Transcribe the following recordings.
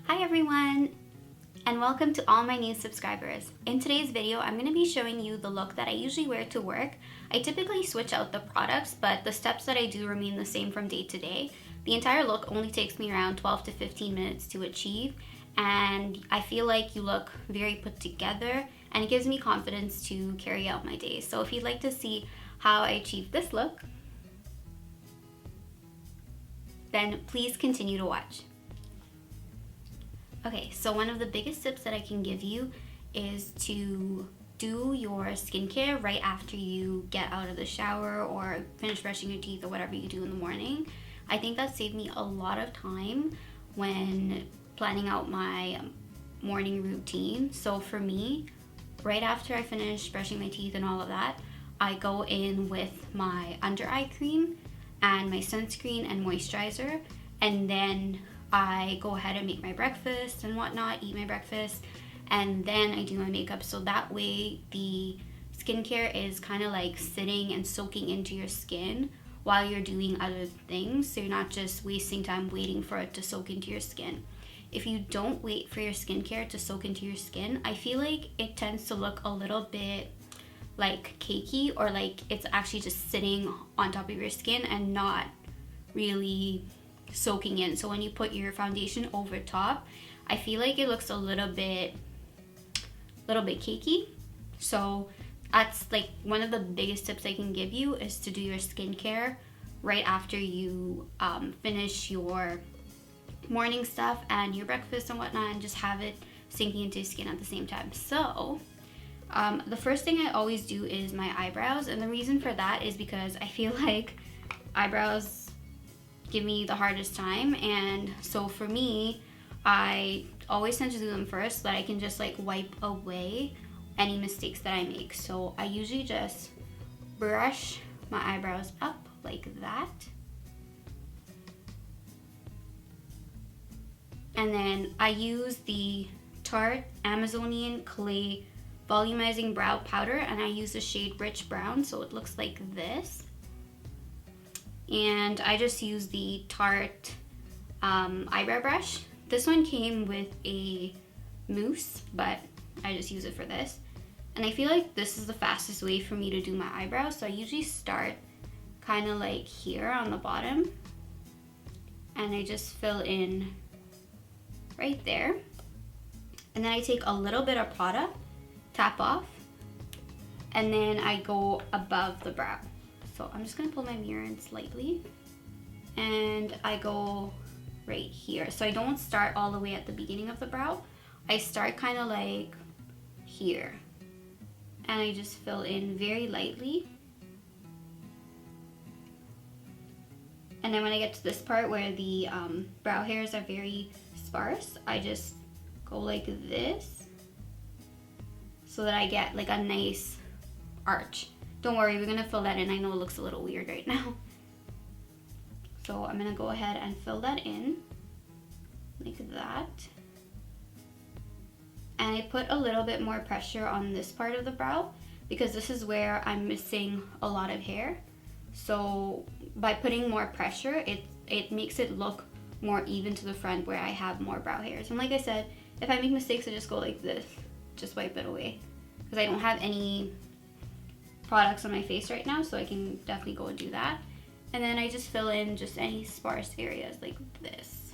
Hi everyone, and welcome to all my new subscribers. In today's video, I'm going to be showing you the look that I usually wear to work. I typically switch out the products, but the steps that I do remain the same from day to day. The entire look only takes me around 12 to 15 minutes to achieve, and I feel like you look very put together, and it gives me confidence to carry out my day. So if you'd like to see how I achieve this look, then please continue to watch. Okay, so one of the biggest tips that I can give you is to do your skincare right after you get out of the shower or finish brushing your teeth or whatever you do in the morning. I think that saved me a lot of time when planning out my morning routine. So for me, right after I finish brushing my teeth and all of that, I go in with my under eye cream and my sunscreen and moisturizer, and then I go ahead and make my breakfast and whatnot, eat my breakfast, and then I do my makeup. So that way the skincare is kind of like sitting and soaking into your skin while you're doing other things. So you're not just wasting time waiting for it to soak into your skin. If you don't wait for your skincare to soak into your skin, I feel like it tends to look a little bit like cakey, or like it's actually just sitting on top of your skin and not really soaking in. So when you put your foundation over top, I feel like it looks a little bit cakey. So that's like one of the biggest tips I can give you, is to do your skincare right after you finish your morning stuff and your breakfast and whatnot, and just have it sinking into your skin at the same time. So the first thing I always do is my eyebrows, and the reason for that is because I feel like eyebrows give me the hardest time, and so for me, I always tend to do them first so that I can just like wipe away any mistakes that I make. So I usually just brush my eyebrows up like that, and then I use the Tarte Amazonian Clay Volumizing Brow Powder, and I use the shade Rich Brown, so it looks like this. And I just use the Tarte eyebrow brush. This one came with a mousse, but I just use it for this. And I feel like this is the fastest way for me to do my eyebrows. So I usually start kind of like here on the bottom, and I just fill in right there. And then I take a little bit of product, tap off, and then I go above the brow. So I'm just gonna pull my mirror in slightly, and I go right here. So I don't start all the way at the beginning of the brow. I start kind of like here, and I just fill in very lightly. And then when I get to this part where the brow hairs are very sparse, I just go like this so that I get like a nice arch. Don't worry, we're gonna fill that in. I know it looks a little weird right now. So I'm gonna go ahead and fill that in like that. And I put a little bit more pressure on this part of the brow because this is where I'm missing a lot of hair. So by putting more pressure, it makes it look more even to the front where I have more brow hairs. And like I said, if I make mistakes, I just go like this, just wipe it away, because I don't have any products on my face right now, so I can definitely go and do that. And then I just fill in just any sparse areas like this.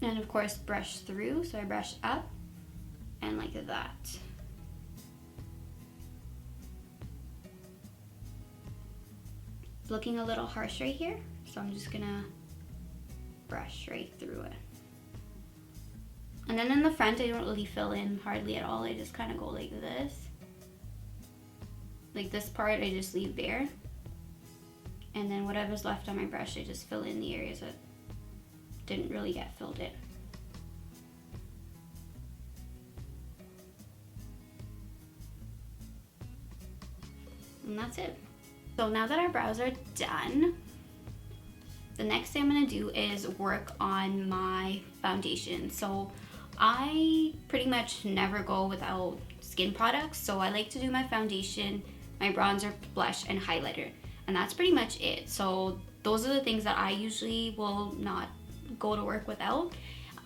And of course brush through, so I brush up and like that. It's looking a little harsh right here, so I'm just gonna brush right through it. And then in the front, I don't really fill in hardly at all. I just kind of go like this. Like this part, I just leave bare. And then whatever's left on my brush, I just fill in the areas that didn't really get filled in. And that's it. So now that our brows are done, the next thing I'm gonna do is work on my foundation. So I pretty much never go without skin products. So I like to do my foundation my bronzer, blush, and highlighter. And that's pretty much it. So those are the things that I usually will not go to work without.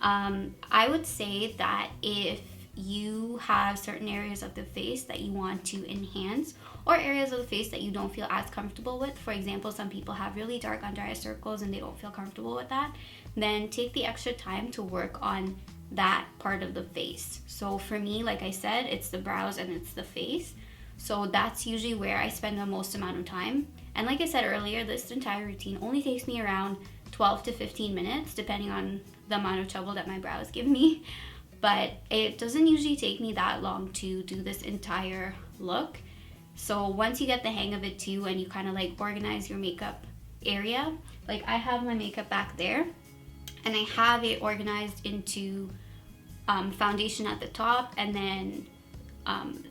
I would say that if you have certain areas of the face that you want to enhance, or areas of the face that you don't feel as comfortable with, for example, some people have really dark under eye circles and they don't feel comfortable with that, then take the extra time to work on that part of the face. So for me, like I said, it's the brows and it's the face. So that's usually where I spend the most amount of time. And like I said earlier, this entire routine only takes me around 12 to 15 minutes, depending on the amount of trouble that my brows give me. But it doesn't usually take me that long to do this entire look. So once you get the hang of it too, and you kind of like organize your makeup area, like I have my makeup back there, and I have it organized into foundation at the top, and then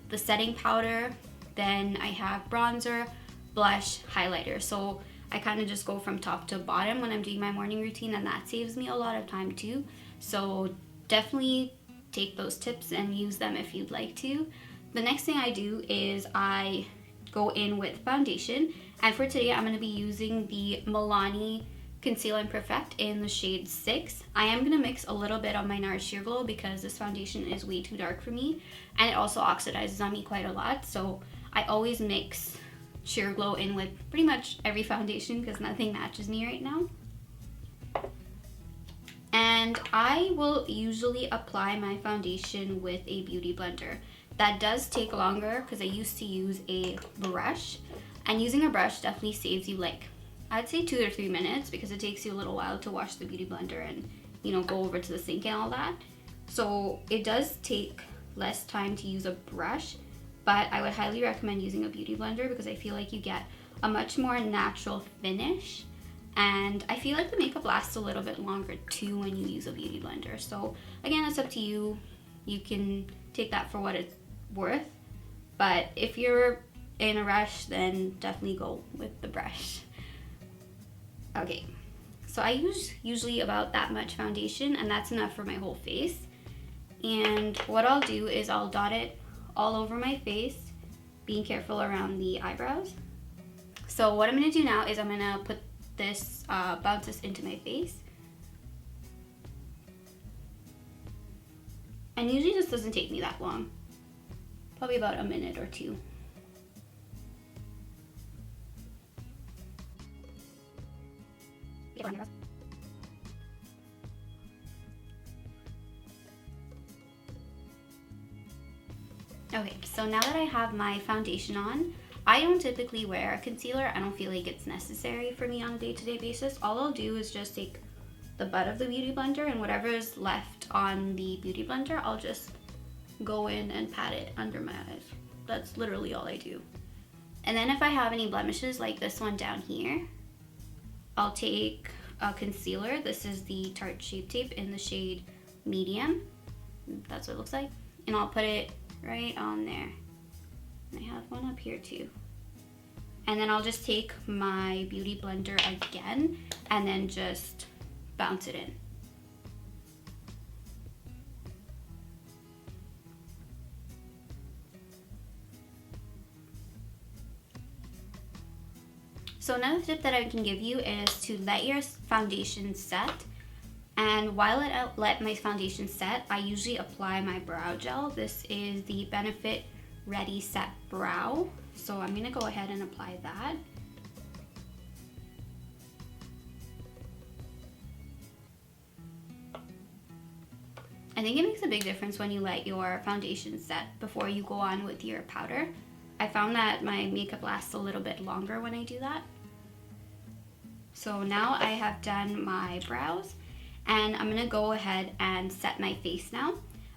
the setting powder, then I have bronzer, blush, highlighter. So I kind of just go from top to bottom when I'm doing my morning routine, and that saves me a lot of time too. So definitely take those tips and use them if you'd like to. The next thing I do is I go in with foundation, and for today I'm going to be using the Milani Conceal and Perfect in the shade 6. I am going to mix a little bit on my NARS Sheer Glow because this foundation is way too dark for me, and it also oxidizes on me quite a lot. So I always mix Sheer Glow in with pretty much every foundation because nothing matches me right now. And I will usually apply my foundation with a beauty blender. That does take longer because I used to use a brush, and using a brush definitely saves you like, I'd say 2 or 3 minutes, because it takes you a little while to wash the beauty blender and, you know, go over to the sink and all that. So it does take less time to use a brush, but I would highly recommend using a beauty blender because I feel like you get a much more natural finish, and I feel like the makeup lasts a little bit longer too when you use a beauty blender. So again, it's up to you. You can take that for what it's worth, but if you're in a rush, then definitely go with the brush. Okay, so I use usually about that much foundation, and that's enough for my whole face. And what I'll do is I'll dot it all over my face, being careful around the eyebrows. So what I'm gonna do now is I'm gonna put this, bounce this into my face. And usually this doesn't take me that long, probably about a minute or two. Okay, so now that I have my foundation on, I don't typically wear a concealer. I don't feel like it's necessary for me on a day-to-day basis. All I'll do is just take the butt of the beauty blender, and whatever is left on the beauty blender, I'll just go in and pat it under my eyes. That's literally all I do. And then if I have any blemishes like this one down here, I'll take a concealer. This is the Tarte Shape Tape in the shade Medium. That's what it looks like. And I'll put it right on there. And I have one up here too. And then I'll just take my beauty blender again and then just bounce it in. So another tip that I can give you is to let your foundation set. And while I let my foundation set, I usually apply my brow gel. This is the Benefit Ready Set Brow. So I'm gonna go ahead and apply that. I think it makes a big difference when you let your foundation set before you go on with your powder. I found that my makeup lasts a little bit longer when I do that. So now I have done my brows, and I'm gonna go ahead and set my face now.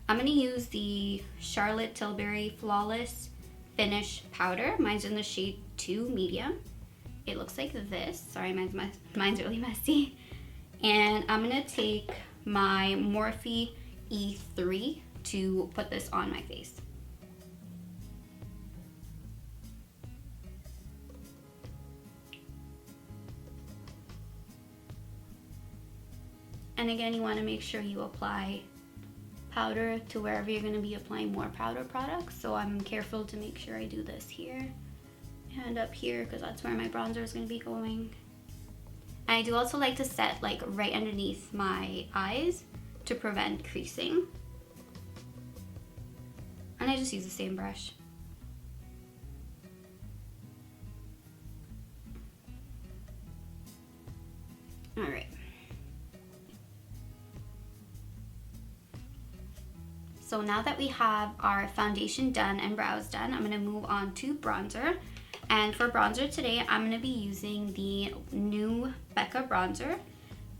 I'm gonna use the Charlotte Tilbury Flawless Finish Powder. Mine's in the shade 2 Medium. It looks like this. Sorry, mine's really messy. And I'm gonna take my Morphe E3 to put this on my face. And again, you want to make sure you apply powder to wherever you're going to be applying more powder products. So I'm careful to make sure I do this here. And up here, because that's where my bronzer is going to be going. And I do also like to set like right underneath my eyes to prevent creasing. And I just use the same brush. All right. So now that we have our foundation done and brows done, I'm going to move on to bronzer. And for bronzer today, I'm going to be using the new Becca bronzer.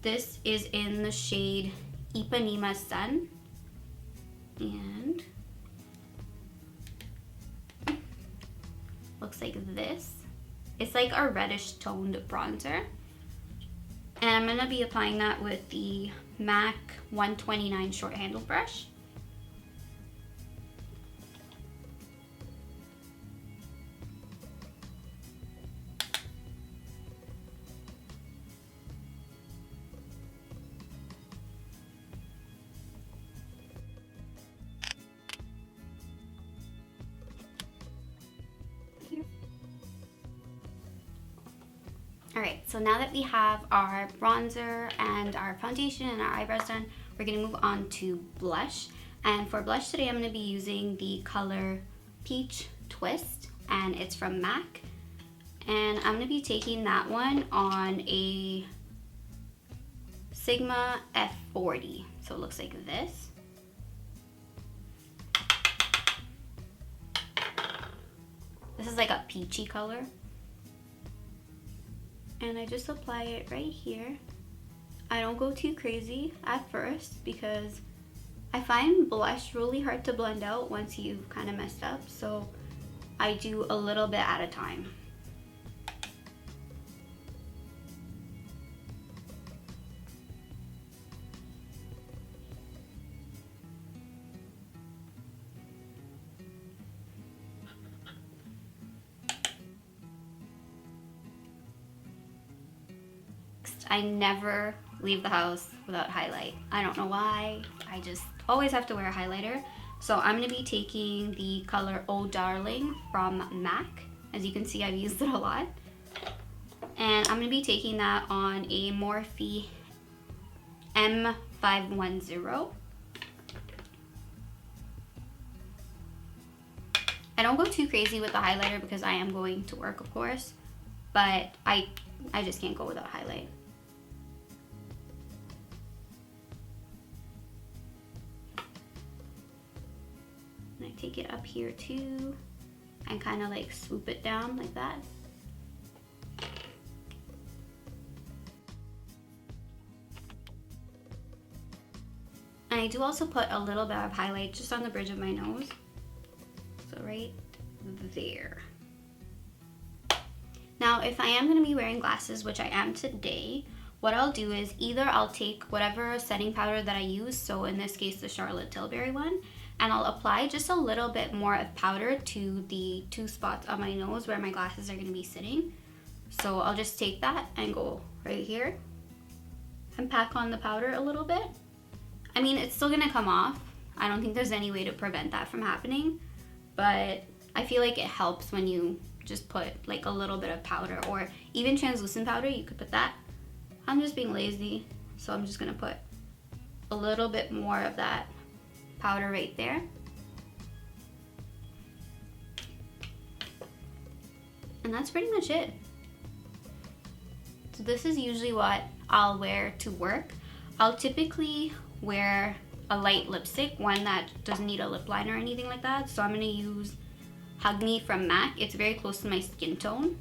This is in the shade Ipanema Sun. And looks like this. It's like a reddish toned bronzer. And I'm going to be applying that with the MAC 129 short handle brush. Alright, so now that we have our bronzer and our foundation and our eyebrows done, we're going to move on to blush. And for blush today, I'm going to be using the color Peachtwist, and it's from MAC. And I'm going to be taking that one on a Sigma F40. So it looks like this. This is like a peachy color. And I just apply it right here. I don't go too crazy at first because I find blush really hard to blend out once you've kind of messed up. So I do a little bit at a time. I never leave the house without highlight. I don't know why, I just always have to wear a highlighter. So I'm going to be taking the color Oh Darling from MAC. As you can see, I've used it a lot. And I'm going to be taking that on a Morphe M510. I don't go too crazy with the highlighter because I am going to work, of course, but I just can't go without highlight. And I take it up here too and kind of like swoop it down like that. And I do also put a little bit of highlight just on the bridge of my nose. So right there. Now, if I am going to be wearing glasses, which I am today, what I'll do is either I'll take whatever setting powder that I use, so in this case the Charlotte Tilbury one, and I'll apply just a little bit more of powder to the two spots on my nose where my glasses are going to be sitting. So I'll just take that and go right here and pack on the powder a little bit. I mean, it's still going to come off. I don't think there's any way to prevent that from happening, but I feel like it helps when you just put like a little bit of powder, or even translucent powder, you could put that. I'm just being lazy, so I'm just gonna put a little bit more of that powder right there. And that's pretty much it. So this is usually what I'll wear to work. I'll typically wear a light lipstick, one that doesn't need a lip liner or anything like that. So I'm gonna use Hug Me from MAC. It's very close to my skin tone.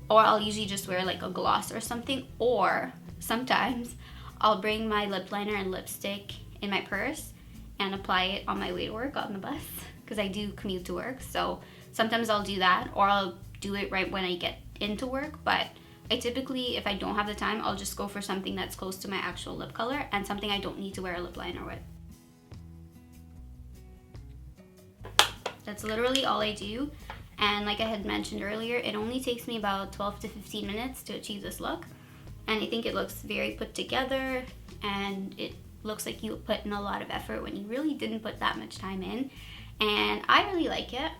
Or I'll usually just wear like a gloss or something. Or sometimes I'll bring my lip liner and lipstick in my purse and apply it on my way to work on the bus, because I do commute to work. So sometimes I'll do that, or I'll do it right when I get into work. But I typically, if I don't have the time, I'll just go for something that's close to my actual lip color and something I don't need to wear a lip liner with. That's literally all I do. And like I had mentioned earlier, it only takes me about 12 to 15 minutes to achieve this look. And I think it looks very put together, and it looks like you put in a lot of effort when you really didn't put that much time in. And I really like it.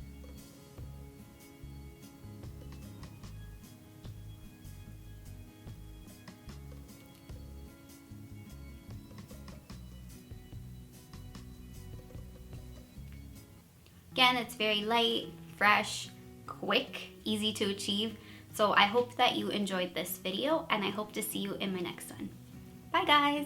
Again, it's very light, fresh, quick, easy to achieve. So I hope that you enjoyed this video, and I hope to see you in my next one. Bye guys!